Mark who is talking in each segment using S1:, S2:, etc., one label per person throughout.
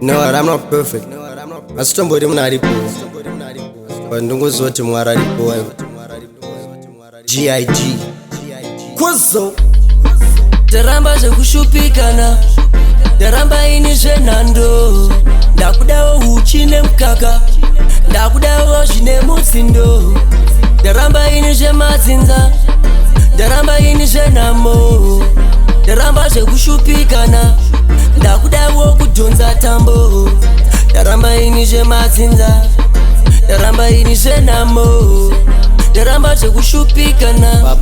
S1: No, I'm not perfect. Asitomboiri munhu aripo. Ndongozoti Mwari aripo. GIG. Kwazo.
S2: Ndaramba zvekushupikana, ndaramba ini zvenhando, ndakudawo uchi nemukaka, ndakudawo zvine mutsindo, ndaramba ini zvemadzinza, ndaramba ini zvenhamo, ndaramba zvekushupikana, ndakudawo kudhonza tambo, ndaramba ini zvemadzinza, ndaramba ini zvenhamo, ndaramba zvekushupikana,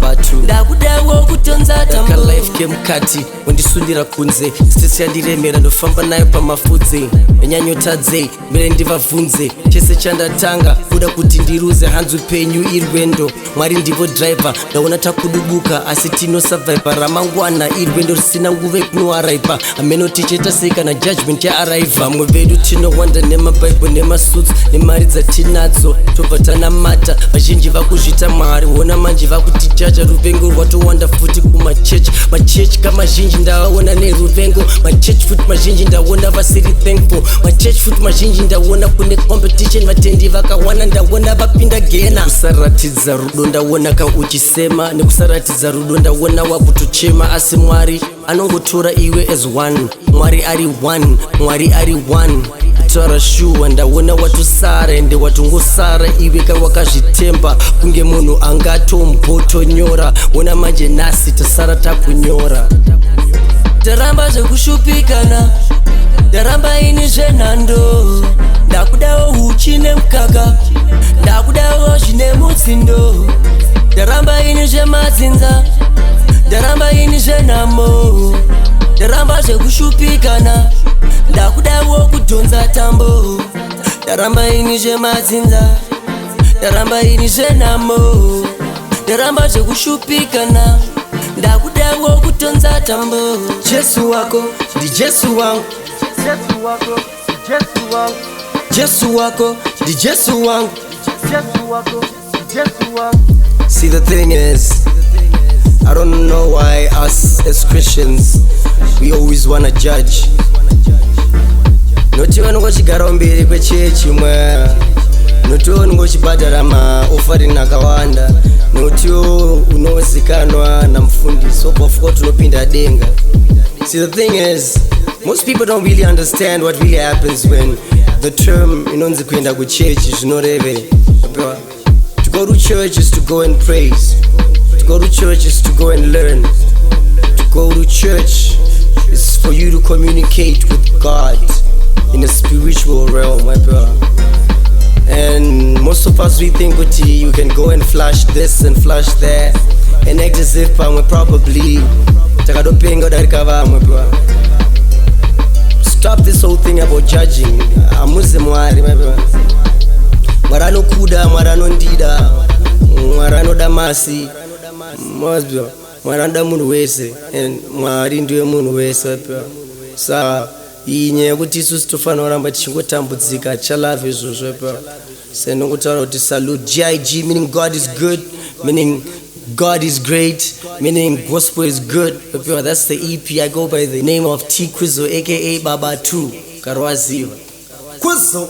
S2: ndakudawo kudhonza tambo.
S1: Life kemukati undisundira kunze, sisi yandiremera ndofamba nayo pamafudze, nyanyotadze mbere ndivavhunze, chese chandatanga kuda kuti ndiruze hanzu penyu irwendo. Mwari ndivo driver, ndaona takudubuka asi tinosurviva, ramangwana irwendo risina nguve kunoaraipa, ameno ticheta sei kana judgment yaaraiva. Vamwe vedu tinowanda nemabhaibheri nemasuits nemari dzatinadzo, tobva tanamata vazhinji vakuzvita Mwari, wona manje vakutijaja, ruvengo rwatowanda futi kumachechi, machechi kamazhinji ndaona neruvengo, machechi futi mazhinji ndaona vasiri thankful, machechi futi mazhinji ndaona kune competition, vatendi vakawana ndaona vapinda gena. Kusaratidza rudo ndaona kauchisema, nekusaratidza rudo ndaona wakutochema, asi Mwari anongotora iwe as one, Mwari ari one, Mwari ari one. Kutaura shuwa ndaona watosara ende watongosara iwe kawakazvitemba, kunge munhu angatombootonyora, wona manje nhasi tasara takunyora.
S2: Ndaramba zvekushupikana, ndaramba ini zvenhando, ndakudawo uchi nemukaka, ndakudawo zvine mutsindo, ndaramba ini zvemadzinza, ndaramba ini zvenhamo, ndaramba zvekushupikana, ndakudawo kudhonza tambo, ndaramba ini zvemadzinza, ndaramba ini zvenhamo, ndaramba zvekushupikana, ndakudawo kudhonza tambo.
S1: Jesu wako ndi Jesu wangu,
S2: Jesu wako, Jesu wangu,
S1: Jesu wako ndi Jesu wangu.
S2: Jesu wako, Jesu wangu.
S1: See, the thing is, I don't know why us as Christians we always wanna judge. Noti vanongochigara mberi kwechechi mwe, noti unongochibhadhara maofering akawanda, notiwo unozikanwa namufundisi wobva tunopinda denga. See, the thing is, most people don't really understand what really happens when the term inonzi kuenda kuchechi zvinoreve. To go to church is to go and praise. To go to church is to go and learn. To go to church is for you to communicate with God in a spiritual realm, my brother. And most of us, we think you can go and flash this and flash that and act as if probably takadopenga darika vamwe, brother. Stop this whole thing about judging. Amuze Mwari, my brother. Mwari anokuda, Mwari anondida, Mwari anoda masi, Mwari anoda munhu wese, and Mwari ndiwe munhu wese. Saka iyi nyaya yekuti isusu tofanira kuramba tichingotambudzika chalave izvozvo. Sendongotaura kuti salute GIG, meaning God is good, meaning God is great, meaning gospel is good. That's the EP. I go by the name of T Quizo, aka Baba 2. Karwaziva. Quizo.